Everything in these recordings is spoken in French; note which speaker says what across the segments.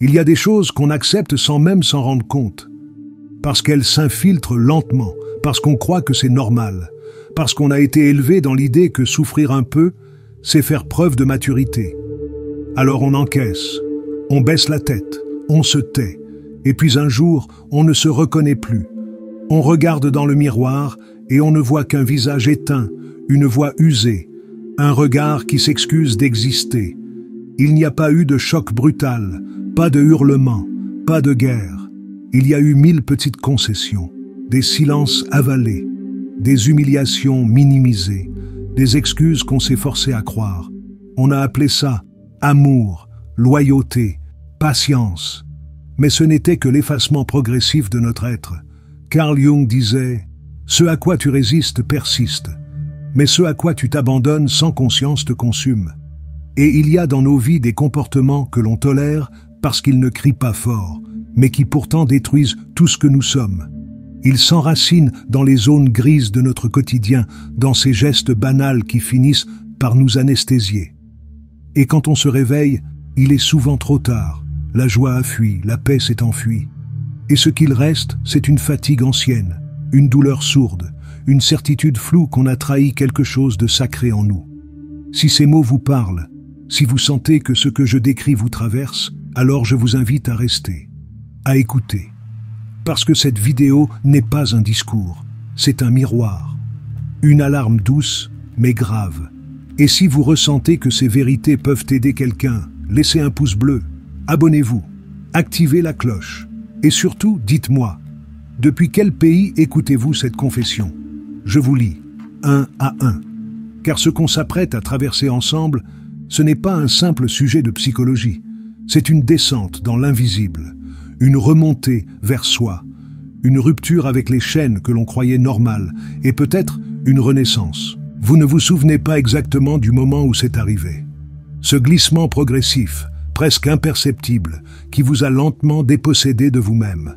Speaker 1: Il y a des choses qu'on accepte sans même s'en rendre compte, parce qu'elles s'infiltrent lentement, parce qu'on croit que c'est normal, parce qu'on a été élevé dans l'idée que souffrir un peu, c'est faire preuve de maturité. Alors on encaisse, on baisse la tête, on se tait, et puis un jour, on ne se reconnaît plus. On regarde dans le miroir et on ne voit qu'un visage éteint, une voix usée, un regard qui s'excuse d'exister. Il n'y a pas eu de choc brutal, pas de hurlement, pas de guerre. Il y a eu 1000 petites concessions, des silences avalés, des humiliations minimisées, des excuses qu'on s'est forcé à croire. On a appelé ça amour, loyauté, patience. Mais ce n'était que l'effacement progressif de notre être. Carl Jung disait « Ce à quoi tu résistes persiste, mais ce à quoi tu t'abandonnes sans conscience te consume. » Et il y a dans nos vies des comportements que l'on tolère parce qu'ils ne crient pas fort, mais qui pourtant détruisent tout ce que nous sommes. Ils s'enracinent dans les zones grises de notre quotidien, dans ces gestes banals qui finissent par nous anesthésier. Et quand on se réveille, il est souvent trop tard. La joie a fui, la paix s'est enfuie. Et ce qu'il reste, c'est une fatigue ancienne, une douleur sourde, une certitude floue qu'on a trahi quelque chose de sacré en nous. Si ces mots vous parlent, si vous sentez que ce que je décris vous traverse, alors je vous invite à rester, à écouter. Parce que cette vidéo n'est pas un discours, c'est un miroir. Une alarme douce, mais grave. Et si vous ressentez que ces vérités peuvent aider quelqu'un, laissez un pouce bleu, abonnez-vous, activez la cloche. Et surtout, dites-moi, depuis quel pays écoutez-vous cette confession? Je vous lis, 1 à 1. Car ce qu'on s'apprête à traverser ensemble, ce n'est pas un simple sujet de psychologie. C'est une descente dans l'invisible, une remontée vers soi, une rupture avec les chaînes que l'on croyait normales, et peut-être une renaissance. Vous ne vous souvenez pas exactement du moment où c'est arrivé. Ce glissement progressif, presque imperceptible, qui vous a lentement dépossédé de vous-même.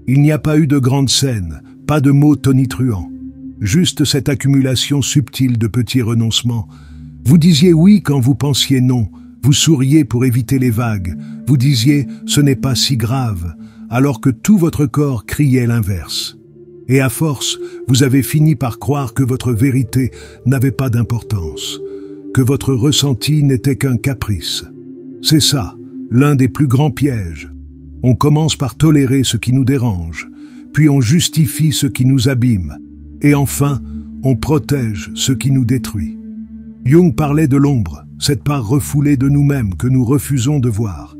Speaker 1: Il n'y a pas eu de grande scène, pas de mots tonitruants. Juste cette accumulation subtile de petits renoncements. Vous disiez oui quand vous pensiez non. Vous souriez pour éviter les vagues. Vous disiez « ce n'est pas si grave », alors que tout votre corps criait l'inverse. Et à force, vous avez fini par croire que votre vérité n'avait pas d'importance, que votre ressenti n'était qu'un caprice. C'est ça, l'un des plus grands pièges. On commence par tolérer ce qui nous dérange, puis on justifie ce qui nous abîme, et enfin, on protège ce qui nous détruit. Jung parlait de l'ombre, cette part refoulée de nous-mêmes que nous refusons de voir.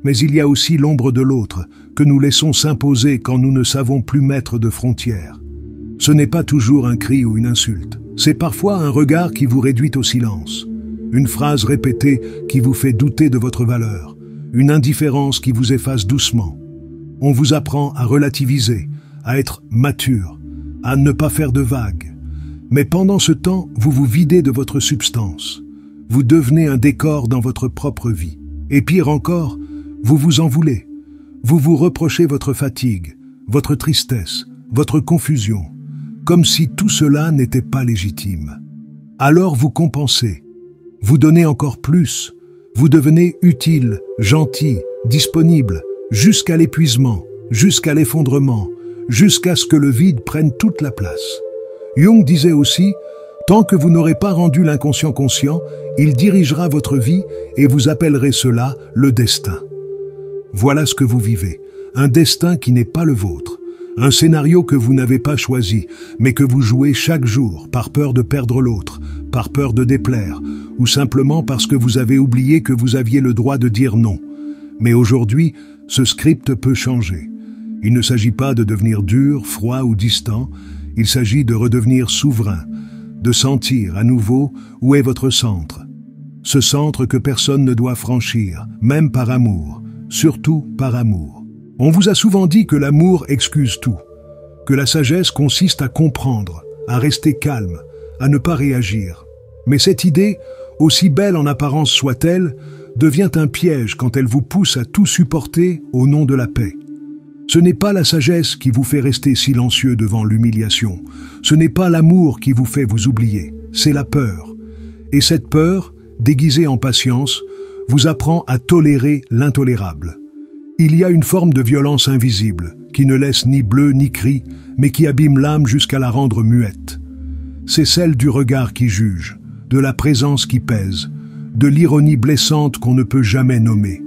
Speaker 1: Mais il y a aussi l'ombre de l'autre, que nous laissons s'imposer quand nous ne savons plus mettre de frontières. Ce n'est pas toujours un cri ou une insulte. C'est parfois un regard qui vous réduit au silence. Une phrase répétée qui vous fait douter de votre valeur. Une indifférence qui vous efface doucement. On vous apprend à relativiser, à être mature, à ne pas faire de vagues. Mais pendant ce temps, vous vous videz de votre substance. Vous devenez un décor dans votre propre vie. Et pire encore, vous vous en voulez. Vous vous reprochez votre fatigue, votre tristesse, votre confusion, comme si tout cela n'était pas légitime. Alors vous compensez. Vous donnez encore plus. Vous devenez utile, gentil, disponible, jusqu'à l'épuisement, jusqu'à l'effondrement, jusqu'à ce que le vide prenne toute la place. Jung disait aussi, tant que vous n'aurez pas rendu l'inconscient conscient, il dirigera votre vie et vous appellerez cela le destin. Voilà ce que vous vivez, un destin qui n'est pas le vôtre, un scénario que vous n'avez pas choisi, mais que vous jouez chaque jour par peur de perdre l'autre, par peur de déplaire, ou simplement parce que vous avez oublié que vous aviez le droit de dire non. Mais aujourd'hui, ce script peut changer. Il ne s'agit pas de devenir dur, froid ou distant, il s'agit de redevenir souverain, de sentir à nouveau où est votre centre. Ce centre que personne ne doit franchir, même par amour, surtout par amour. On vous a souvent dit que l'amour excuse tout, que la sagesse consiste à comprendre, à rester calme, à ne pas réagir. Mais cette idée, aussi belle en apparence soit-elle, devient un piège quand elle vous pousse à tout supporter au nom de la paix. Ce n'est pas la sagesse qui vous fait rester silencieux devant l'humiliation. Ce n'est pas l'amour qui vous fait vous oublier. C'est la peur. Et cette peur, déguisée en patience, vous apprend à tolérer l'intolérable. Il y a une forme de violence invisible, qui ne laisse ni bleu ni cri, mais qui abîme l'âme jusqu'à la rendre muette. C'est celle du regard qui juge, de la présence qui pèse, de l'ironie blessante qu'on ne peut jamais nommer.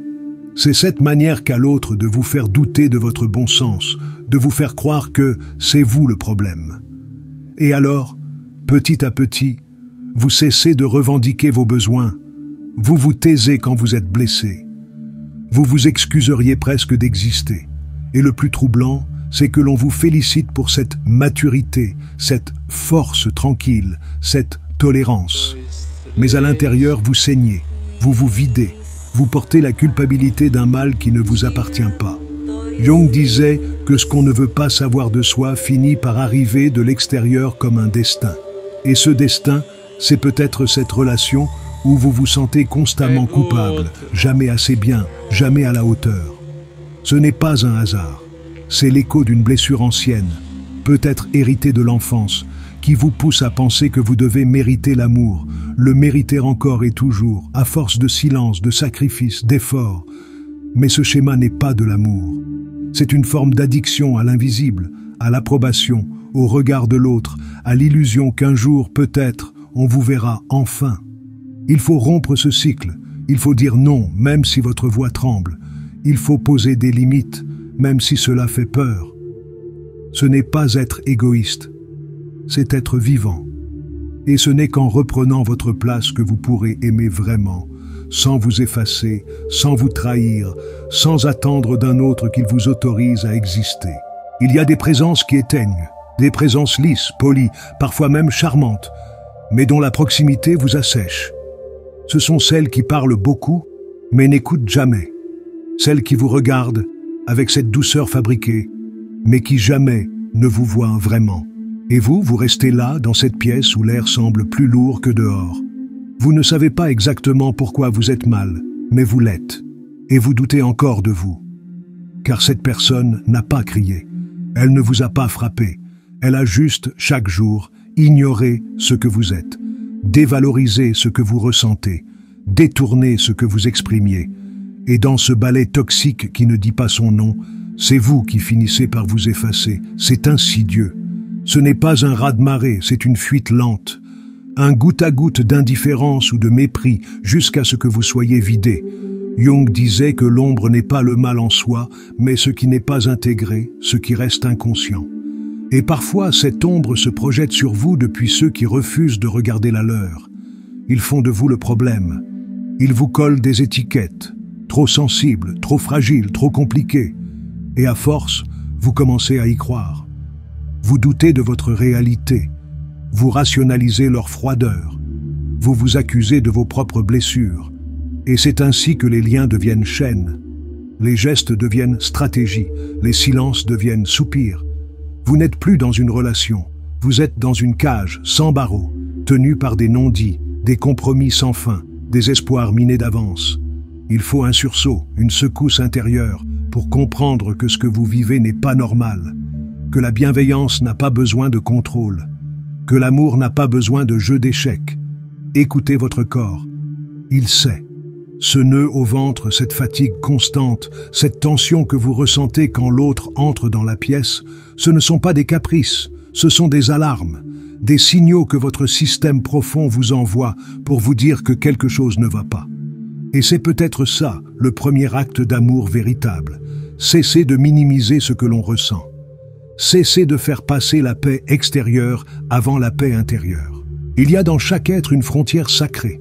Speaker 1: C'est cette manière qu'a l'autre de vous faire douter de votre bon sens, de vous faire croire que c'est vous le problème. Et alors, petit à petit, vous cessez de revendiquer vos besoins, vous vous taisez quand vous êtes blessé. Vous vous excuseriez presque d'exister. Et le plus troublant, c'est que l'on vous félicite pour cette maturité, cette force tranquille, cette tolérance. Mais à l'intérieur, vous saignez, vous vous videz, vous portez la culpabilité d'un mal qui ne vous appartient pas. Jung disait que ce qu'on ne veut pas savoir de soi finit par arriver de l'extérieur comme un destin. Et ce destin, c'est peut-être cette relation où vous vous sentez constamment coupable, jamais assez bien, jamais à la hauteur. Ce n'est pas un hasard, c'est l'écho d'une blessure ancienne, peut-être héritée de l'enfance, qui vous pousse à penser que vous devez mériter l'amour, le mériter encore et toujours, à force de silence, de sacrifice, d'effort. Mais ce schéma n'est pas de l'amour. C'est une forme d'addiction à l'invisible, à l'approbation, au regard de l'autre, à l'illusion qu'un jour, peut-être, on vous verra enfin. Il faut rompre ce cycle, il faut dire non, même si votre voix tremble. Il faut poser des limites, même si cela fait peur. Ce n'est pas être égoïste, c'est être vivant. Et ce n'est qu'en reprenant votre place que vous pourrez aimer vraiment, sans vous effacer, sans vous trahir, sans attendre d'un autre qu'il vous autorise à exister. Il y a des présences qui éteignent, des présences lisses, polies, parfois même charmantes, mais dont la proximité vous assèche. Ce sont celles qui parlent beaucoup, mais n'écoutent jamais. Celles qui vous regardent avec cette douceur fabriquée, mais qui jamais ne vous voient vraiment. Et vous restez là, dans cette pièce où l'air semble plus lourd que dehors. Vous ne savez pas exactement pourquoi vous êtes mal, mais vous l'êtes. Et vous doutez encore de vous. Car cette personne n'a pas crié. Elle ne vous a pas frappé. Elle a juste, chaque jour, ignoré ce que vous êtes, dévalorisé ce que vous ressentez, détourné ce que vous exprimiez. Et dans ce balai toxique qui ne dit pas son nom, c'est vous qui finissez par vous effacer. C'est insidieux. Ce n'est pas un raz-de-marée, c'est une fuite lente. Un goutte à goutte d'indifférence ou de mépris jusqu'à ce que vous soyez vidé. Jung disait que l'ombre n'est pas le mal en soi, mais ce qui n'est pas intégré, ce qui reste inconscient. Et parfois, cette ombre se projette sur vous depuis ceux qui refusent de regarder la leur. Ils font de vous le problème. Ils vous collent des étiquettes. Trop sensible, trop fragile, trop compliqué. Et à force, vous commencez à y croire. Vous doutez de votre réalité. Vous rationalisez leur froideur. Vous vous accusez de vos propres blessures. Et c'est ainsi que les liens deviennent chaînes. Les gestes deviennent stratégies. Les silences deviennent soupirs. Vous n'êtes plus dans une relation. Vous êtes dans une cage, sans barreaux, tenue par des non-dits, des compromis sans fin, des espoirs minés d'avance. Il faut un sursaut, une secousse intérieure, pour comprendre que ce que vous vivez n'est pas normal, que la bienveillance n'a pas besoin de contrôle, que l'amour n'a pas besoin de jeu d'échecs. Écoutez votre corps. Il sait. Ce nœud au ventre, cette fatigue constante, cette tension que vous ressentez quand l'autre entre dans la pièce, ce ne sont pas des caprices, ce sont des alarmes, des signaux que votre système profond vous envoie pour vous dire que quelque chose ne va pas. Et c'est peut-être ça, le premier acte d'amour véritable. Cessez de minimiser ce que l'on ressent. Cessez de faire passer la paix extérieure avant la paix intérieure. Il y a dans chaque être une frontière sacrée,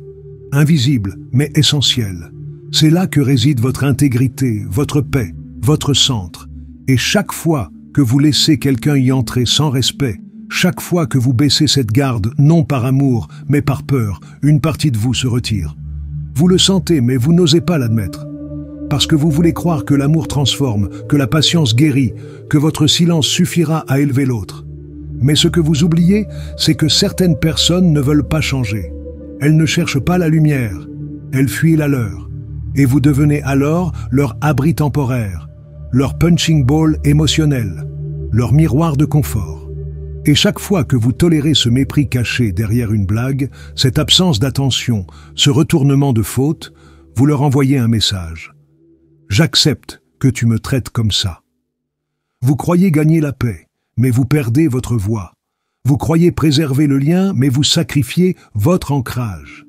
Speaker 1: invisible mais essentielle. C'est là que réside votre intégrité, votre paix, votre centre. Et chaque fois que vous laissez quelqu'un y entrer sans respect, chaque fois que vous baissez cette garde, non par amour, mais par peur, une partie de vous se retire. Vous le sentez, mais vous n'osez pas l'admettre. Parce que vous voulez croire que l'amour transforme, que la patience guérit, que votre silence suffira à élever l'autre. Mais ce que vous oubliez, c'est que certaines personnes ne veulent pas changer. Elles ne cherchent pas la lumière, elles fuient la leur. Et vous devenez alors leur abri temporaire, leur punching ball émotionnel, leur miroir de confort. Et chaque fois que vous tolérez ce mépris caché derrière une blague, cette absence d'attention, ce retournement de faute, vous leur envoyez un message. J'accepte que tu me traites comme ça. Vous croyez gagner la paix, mais vous perdez votre voix. Vous croyez préserver le lien, mais vous sacrifiez votre ancrage.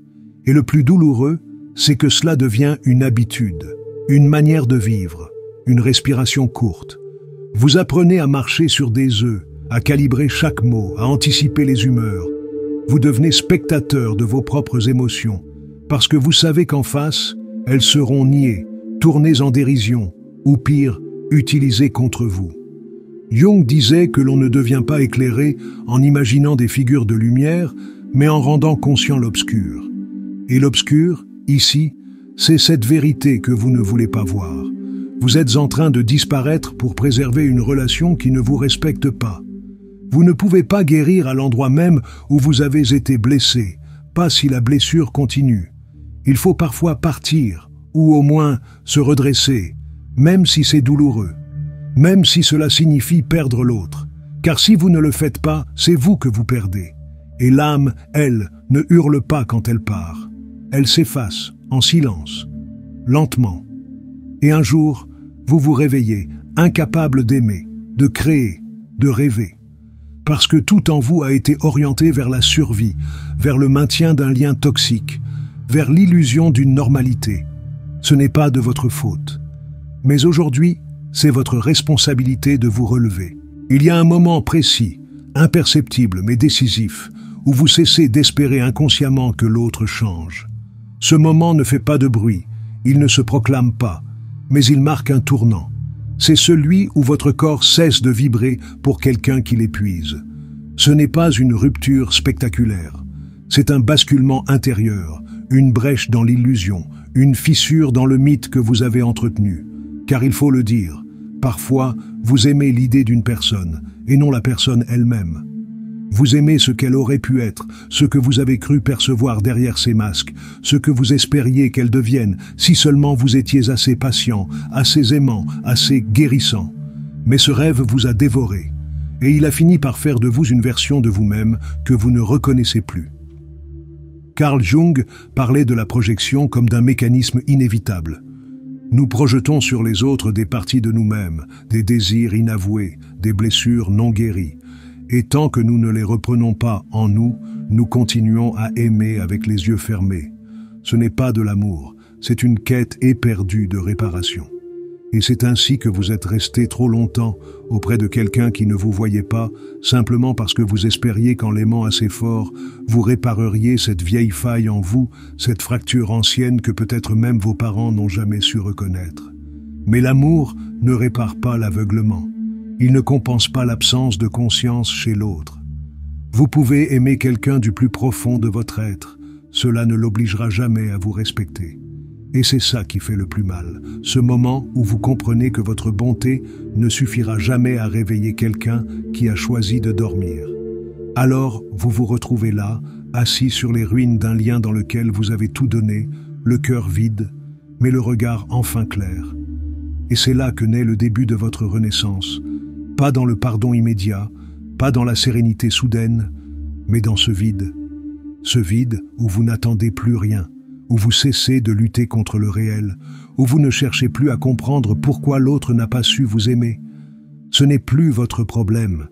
Speaker 1: Et le plus douloureux, c'est que cela devient une habitude, une manière de vivre, une respiration courte. Vous apprenez à marcher sur des œufs, à calibrer chaque mot, à anticiper les humeurs. Vous devenez spectateur de vos propres émotions, parce que vous savez qu'en face, elles seront niées, tournées en dérision, ou pire, utilisées contre vous. Jung disait que l'on ne devient pas éclairé en imaginant des figures de lumière, mais en rendant conscient l'obscur. Et l'obscur, ici, c'est cette vérité que vous ne voulez pas voir. Vous êtes en train de disparaître pour préserver une relation qui ne vous respecte pas. Vous ne pouvez pas guérir à l'endroit même où vous avez été blessé, pas si la blessure continue. Il faut parfois partir, ou au moins se redresser, même si c'est douloureux, même si cela signifie perdre l'autre. Car si vous ne le faites pas, c'est vous que vous perdez. Et l'âme, elle, ne hurle pas quand elle part. Elle s'efface, en silence, lentement. Et un jour, vous vous réveillez, incapable d'aimer, de créer, de rêver. Parce que tout en vous a été orienté vers la survie, vers le maintien d'un lien toxique, vers l'illusion d'une normalité. Ce n'est pas de votre faute. Mais aujourd'hui, c'est votre responsabilité de vous relever. Il y a un moment précis, imperceptible mais décisif, où vous cessez d'espérer inconsciemment que l'autre change. Ce moment ne fait pas de bruit, il ne se proclame pas, mais il marque un tournant. C'est celui où votre corps cesse de vibrer pour quelqu'un qui l'épuise. Ce n'est pas une rupture spectaculaire, c'est un basculement intérieur, une brèche dans l'illusion, une fissure dans le mythe que vous avez entretenu. Car il faut le dire, parfois vous aimez l'idée d'une personne et non la personne elle-même. Vous aimez ce qu'elle aurait pu être, ce que vous avez cru percevoir derrière ses masques, ce que vous espériez qu'elle devienne, si seulement vous étiez assez patient, assez aimant, assez guérissant. Mais ce rêve vous a dévoré, et il a fini par faire de vous une version de vous-même que vous ne reconnaissez plus. Carl Jung parlait de la projection comme d'un mécanisme inévitable. Nous projetons sur les autres des parties de nous-mêmes, des désirs inavoués, des blessures non guéries. Et tant que nous ne les reprenons pas en nous, nous continuons à aimer avec les yeux fermés. Ce n'est pas de l'amour, c'est une quête éperdue de réparation. Et c'est ainsi que vous êtes resté trop longtemps auprès de quelqu'un qui ne vous voyait pas, simplement parce que vous espériez qu'en l'aimant assez fort, vous répareriez cette vieille faille en vous, cette fracture ancienne que peut-être même vos parents n'ont jamais su reconnaître. Mais l'amour ne répare pas l'aveuglement. Il ne compense pas l'absence de conscience chez l'autre. Vous pouvez aimer quelqu'un du plus profond de votre être, cela ne l'obligera jamais à vous respecter. Et c'est ça qui fait le plus mal, ce moment où vous comprenez que votre bonté ne suffira jamais à réveiller quelqu'un qui a choisi de dormir. Alors vous vous retrouvez là, assis sur les ruines d'un lien dans lequel vous avez tout donné, le cœur vide, mais le regard enfin clair. Et c'est là que naît le début de votre renaissance, pas dans le pardon immédiat, pas dans la sérénité soudaine, mais dans ce vide où vous n'attendez plus rien, où vous cessez de lutter contre le réel, où vous ne cherchez plus à comprendre pourquoi l'autre n'a pas su vous aimer. Ce n'est plus votre problème,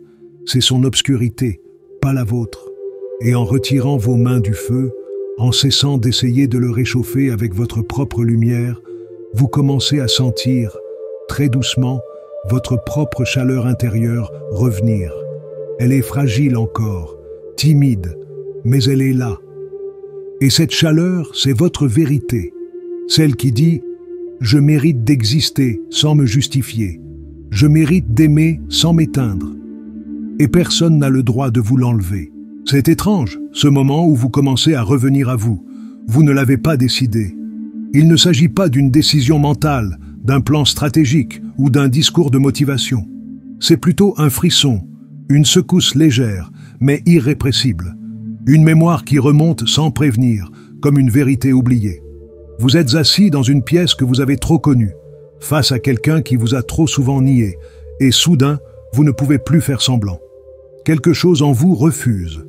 Speaker 1: c'est son obscurité, pas la vôtre. Et en retirant vos mains du feu, en cessant d'essayer de le réchauffer avec votre propre lumière, vous commencez à sentir, très doucement, votre propre chaleur intérieure revenir. Elle est fragile encore, timide, mais elle est là. Et cette chaleur, c'est votre vérité, celle qui dit « Je mérite d'exister sans me justifier, je mérite d'aimer sans m'éteindre. » Et personne n'a le droit de vous l'enlever. C'est étrange, ce moment où vous commencez à revenir à vous. Vous ne l'avez pas décidé. Il ne s'agit pas d'une décision mentale, d'un plan stratégique ou d'un discours de motivation. C'est plutôt un frisson, une secousse légère, mais irrépressible. Une mémoire qui remonte sans prévenir, comme une vérité oubliée. Vous êtes assis dans une pièce que vous avez trop connue, face à quelqu'un qui vous a trop souvent nié, et soudain, vous ne pouvez plus faire semblant. Quelque chose en vous refuse.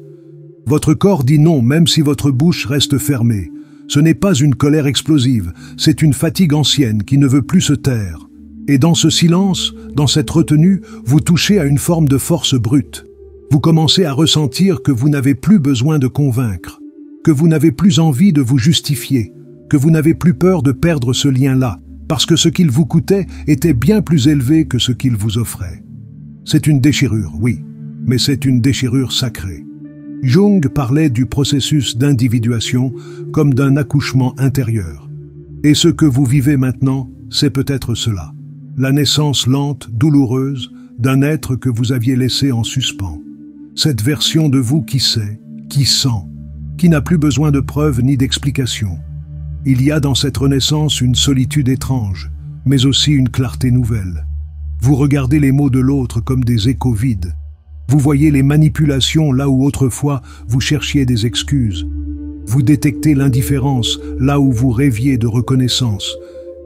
Speaker 1: Votre corps dit non, même si votre bouche reste fermée. Ce n'est pas une colère explosive, c'est une fatigue ancienne qui ne veut plus se taire. Et dans ce silence, dans cette retenue, vous touchez à une forme de force brute. Vous commencez à ressentir que vous n'avez plus besoin de convaincre, que vous n'avez plus envie de vous justifier, que vous n'avez plus peur de perdre ce lien-là, parce que ce qu'il vous coûtait était bien plus élevé que ce qu'il vous offrait. C'est une déchirure, oui, mais c'est une déchirure sacrée. Jung parlait du processus d'individuation comme d'un accouchement intérieur. Et ce que vous vivez maintenant, c'est peut-être cela. La naissance lente, douloureuse, d'un être que vous aviez laissé en suspens. Cette version de vous qui sait, qui sent, qui n'a plus besoin de preuves ni d'explications. Il y a dans cette renaissance une solitude étrange, mais aussi une clarté nouvelle. Vous regardez les mots de l'autre comme des échos vides. Vous voyez les manipulations là où autrefois vous cherchiez des excuses. Vous détectez l'indifférence là où vous rêviez de reconnaissance.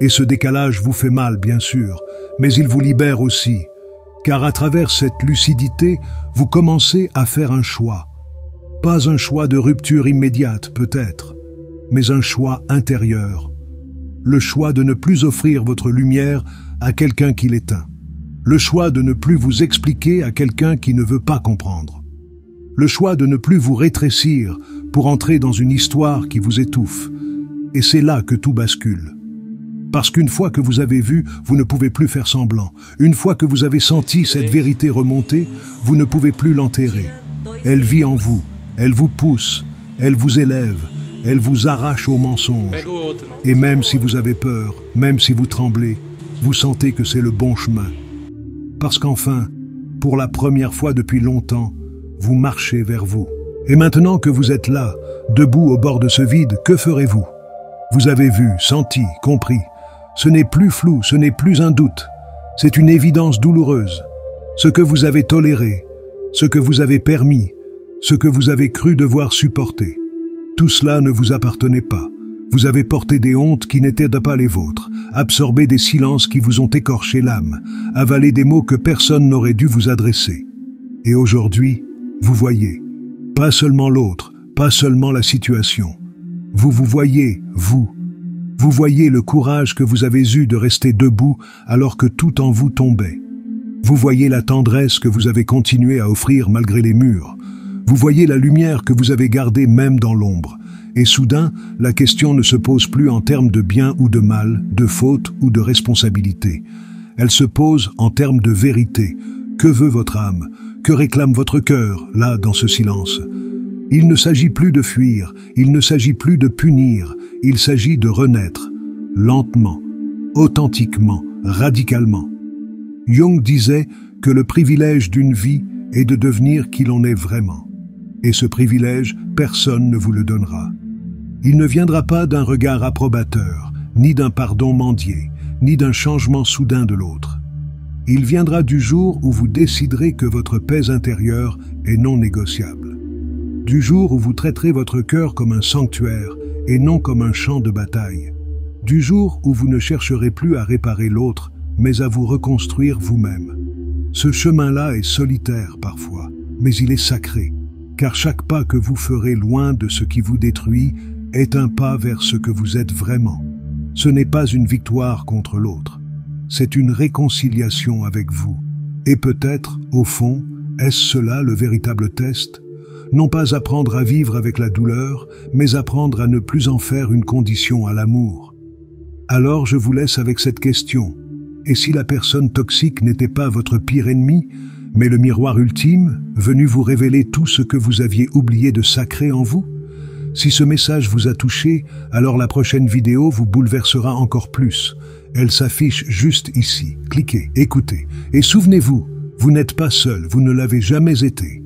Speaker 1: Et ce décalage vous fait mal, bien sûr, mais il vous libère aussi. Car à travers cette lucidité, vous commencez à faire un choix. Pas un choix de rupture immédiate, peut-être, mais un choix intérieur. Le choix de ne plus offrir votre lumière à quelqu'un qui l'éteint. Le choix de ne plus vous expliquer à quelqu'un qui ne veut pas comprendre. Le choix de ne plus vous rétrécir pour entrer dans une histoire qui vous étouffe. Et c'est là que tout bascule. Parce qu'une fois que vous avez vu, vous ne pouvez plus faire semblant. Une fois que vous avez senti cette vérité remonter, vous ne pouvez plus l'enterrer. Elle vit en vous, elle vous pousse, elle vous élève, elle vous arrache au mensonge. Et même si vous avez peur, même si vous tremblez, vous sentez que c'est le bon chemin. Parce qu'enfin, pour la première fois depuis longtemps, vous marchez vers vous. Et maintenant que vous êtes là, debout au bord de ce vide, que ferez-vous? Vous avez vu, senti, compris. Ce n'est plus flou, ce n'est plus un doute. C'est une évidence douloureuse. Ce que vous avez toléré, ce que vous avez permis, ce que vous avez cru devoir supporter. Tout cela ne vous appartenait pas. Vous avez porté des hontes qui n'étaient pas les vôtres, absorbé des silences qui vous ont écorché l'âme, avalé des mots que personne n'aurait dû vous adresser. Et aujourd'hui, vous voyez, pas seulement l'autre, pas seulement la situation. Vous vous voyez, vous. Vous voyez le courage que vous avez eu de rester debout alors que tout en vous tombait. Vous voyez la tendresse que vous avez continué à offrir malgré les murs. Vous voyez la lumière que vous avez gardée même dans l'ombre. Et soudain, la question ne se pose plus en termes de bien ou de mal, de faute ou de responsabilité. Elle se pose en termes de vérité. Que veut votre âme? Que réclame votre cœur, là, dans ce silence? Il ne s'agit plus de fuir, il ne s'agit plus de punir, il s'agit de renaître, lentement, authentiquement, radicalement. Jung disait que le privilège d'une vie est de devenir qui l'on est vraiment. Et ce privilège, personne ne vous le donnera. Il ne viendra pas d'un regard approbateur, ni d'un pardon mendié, ni d'un changement soudain de l'autre. Il viendra du jour où vous déciderez que votre paix intérieure est non négociable. Du jour où vous traiterez votre cœur comme un sanctuaire et non comme un champ de bataille. Du jour où vous ne chercherez plus à réparer l'autre, mais à vous reconstruire vous-même. Ce chemin-là est solitaire parfois, mais il est sacré, car chaque pas que vous ferez loin de ce qui vous détruit est un pas vers ce que vous êtes vraiment. Ce n'est pas une victoire contre l'autre, c'est une réconciliation avec vous. Et peut-être, au fond, est-ce cela le véritable test ? Non pas apprendre à vivre avec la douleur, mais apprendre à ne plus en faire une condition à l'amour. Alors je vous laisse avec cette question. Et si la personne toxique n'était pas votre pire ennemi, mais le miroir ultime, venu vous révéler tout ce que vous aviez oublié de sacré en vous? Si ce message vous a touché, alors la prochaine vidéo vous bouleversera encore plus. Elle s'affiche juste ici. Cliquez, écoutez. Et souvenez-vous, vous n'êtes pas seul, vous ne l'avez jamais été.